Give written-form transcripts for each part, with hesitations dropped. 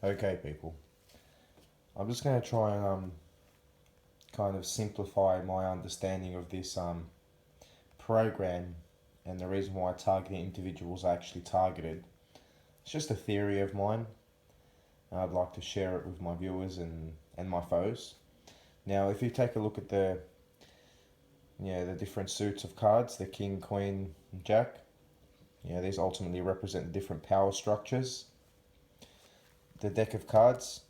Okay, people. I'm just going to try and kind of simplify my understanding of this program and the reason why targeting individuals are actually targeted. It's just a theory of mine, and I'd like to share it with my viewers and my foes. Now, if you take a look at the different suits of cards, the king, queen, and jack, these ultimately represent the different power structures. The deck of cards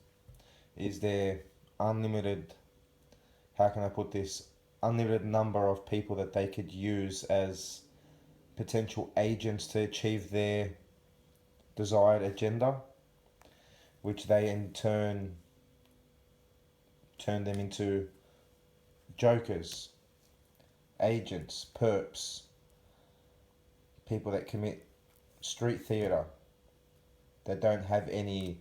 is their unlimited, how can I put this, unlimited number of people that they could use as potential agents to achieve their desired agenda, which they in turn them into jokers, agents, perps, people that commit street theatre, that don't have any,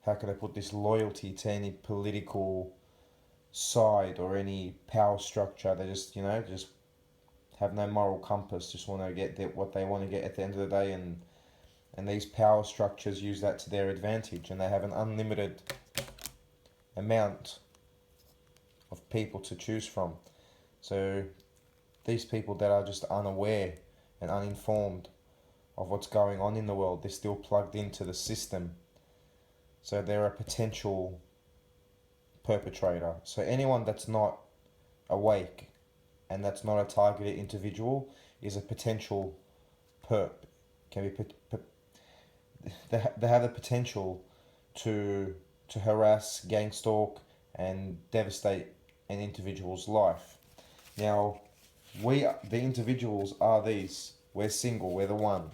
how can I put this, loyalty to any political side or any power structure. They just have no moral compass, just want to get what they want to get at the end of the day, and these power structures use that to their advantage, and they have an unlimited amount of people to choose from. So these people that are just unaware and uninformed of what's going on in the world, they're still plugged into the system. So they're a potential perpetrator. So anyone that's not awake and that's not a targeted individual is a potential perp. Can be they have the potential to harass, gang stalk, and devastate an individual's life. Now, the individuals are these. We're single. We're the one.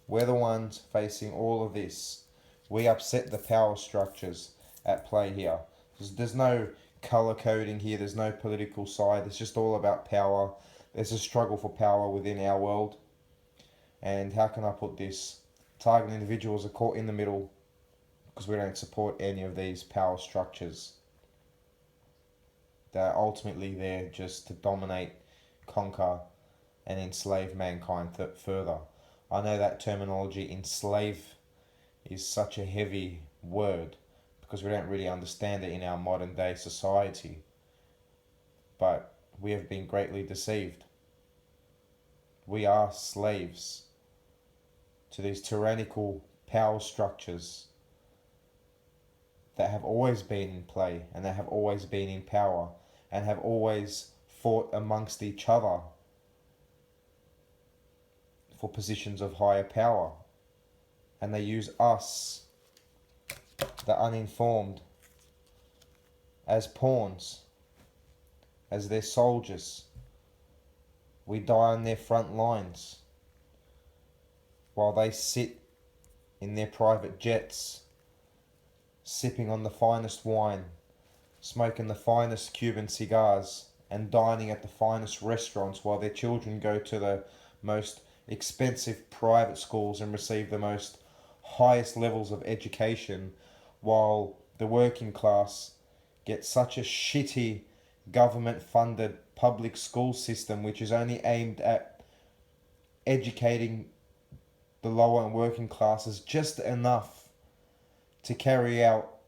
We're the ones facing all of this. We upset the power structures at play here. There's no color coding here. There's no political side. It's just all about power. There's a struggle for power within our world. And how can I put this? Target individuals are caught in the middle because we don't support any of these power structures. They're ultimately there just to dominate, conquer, and enslave mankind further. I know that terminology, enslave, is such a heavy word because we don't really understand it in our modern day society. But we have been greatly deceived. We are slaves to these tyrannical power structures that have always been in play and that have always been in power and have always fought amongst each other for positions of higher power. And they use us, the uninformed, as pawns, as their soldiers. We die on their front lines while they sit in their private jets, sipping on the finest wine, smoking the finest Cuban cigars, and dining at the finest restaurants while their children go to the most expensive private schools and receive the most highest levels of education, while the working class get such a shitty government funded public school system which is only aimed at educating the lower and working classes just enough to carry out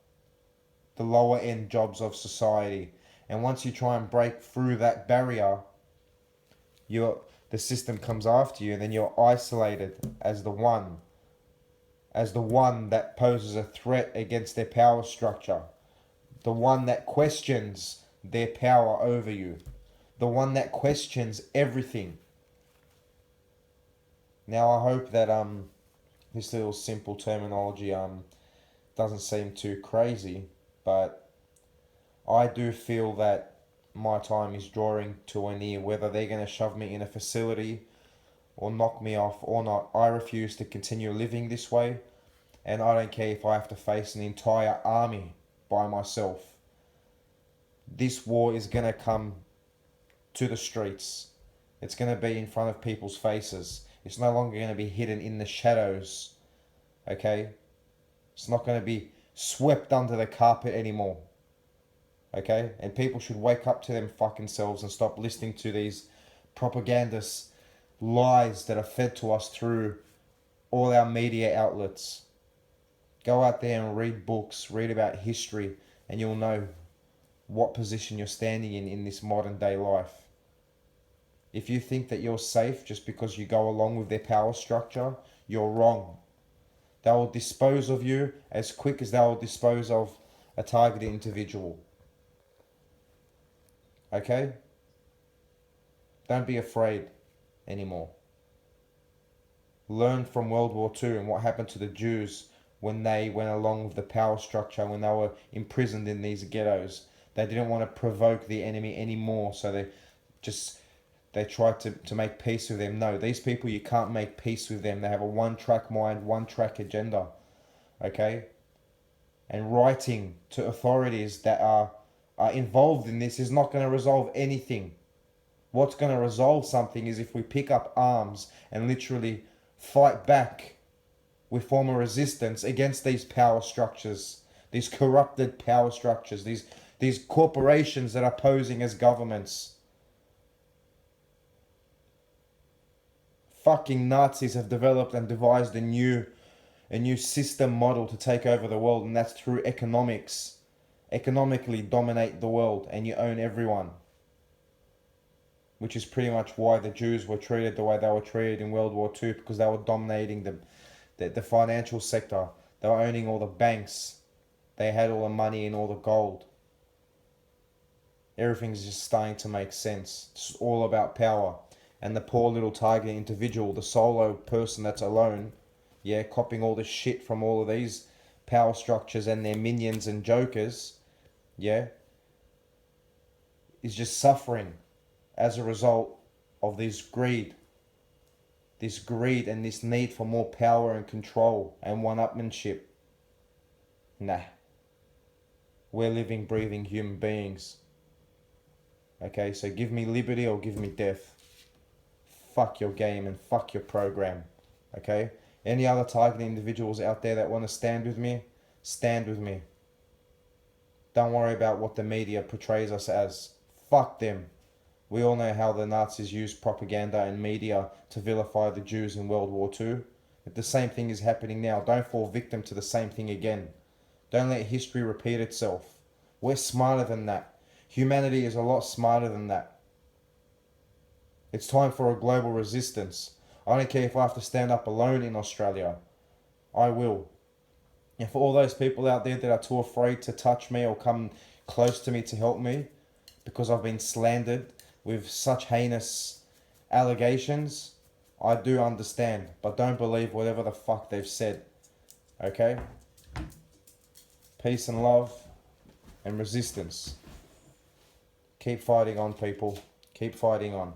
the lower end jobs of society. And once you try and break through that barrier, the system comes after you, and then you're isolated as the one that poses a threat against their power structure, the one that questions their power over you, the one that questions everything. Now I hope that this little simple terminology doesn't seem too crazy, but I do feel that my time is drawing to an ear. Whether they're going to shove me in a facility or knock me off or not, I refuse to continue living this way, and I don't care if I have to face an entire army by myself. This war is going to come to the streets. It's going to be in front of people's faces. It's no longer going to be hidden in the shadows. Okay? It's not going to be swept under the carpet anymore. Okay? And people should wake up to them fucking selves and stop listening to these propagandist lies that are fed to us through all our media outlets. Go out there and read books, read about history, and you'll know what position you're standing in this modern day life. If you think that you're safe just because you go along with their power structure, you're wrong. They will dispose of you as quick as they will dispose of a targeted individual. Okay? Don't be afraid anymore. Learn from World War II and what happened to the Jews when they went along with the power structure, when they were imprisoned in these ghettos. They didn't want to provoke the enemy anymore, so they tried to make peace with them. No, these people, you can't make peace with them. They have a one-track mind, one-track agenda. Okay? And writing to authorities that are involved in this is not going to resolve anything. What's going to resolve something is if we pick up arms and literally fight back. We form a resistance against these power structures, these corrupted power structures, these corporations that are posing as governments. Fucking Nazis have developed and devised a new system model to take over the world, and that's through economics. Economically dominate the world, and you own everyone. Which is pretty much why the Jews were treated the way they were treated in World War II, because they were dominating the financial sector. They were owning all the banks. They had all the money and all the gold. Everything's just starting to make sense. It's all about power. And the poor little target individual, the solo person that's alone, yeah, copying all the shit from all of these power structures and their minions and jokers, yeah, is just suffering as a result of this greed and this need for more power and control and one-upmanship. Nah. We're living, breathing human beings. Okay, so give me liberty or give me death. Fuck your game and fuck your program. Okay? Any other targeted individuals out there that want to stand with me, stand with me. Don't worry about what the media portrays us as. Fuck them. We all know how the Nazis used propaganda and media to vilify the Jews in World War II. If the same thing is happening now, don't fall victim to the same thing again. Don't let history repeat itself. We're smarter than that. Humanity is a lot smarter than that. It's time for a global resistance. I don't care if I have to stand up alone in Australia. I will. And for all those people out there that are too afraid to touch me or come close to me to help me, because I've been slandered with such heinous allegations, I do understand, but don't believe whatever the fuck they've said. Okay? Peace and love and resistance. Keep fighting on, people. Keep fighting on.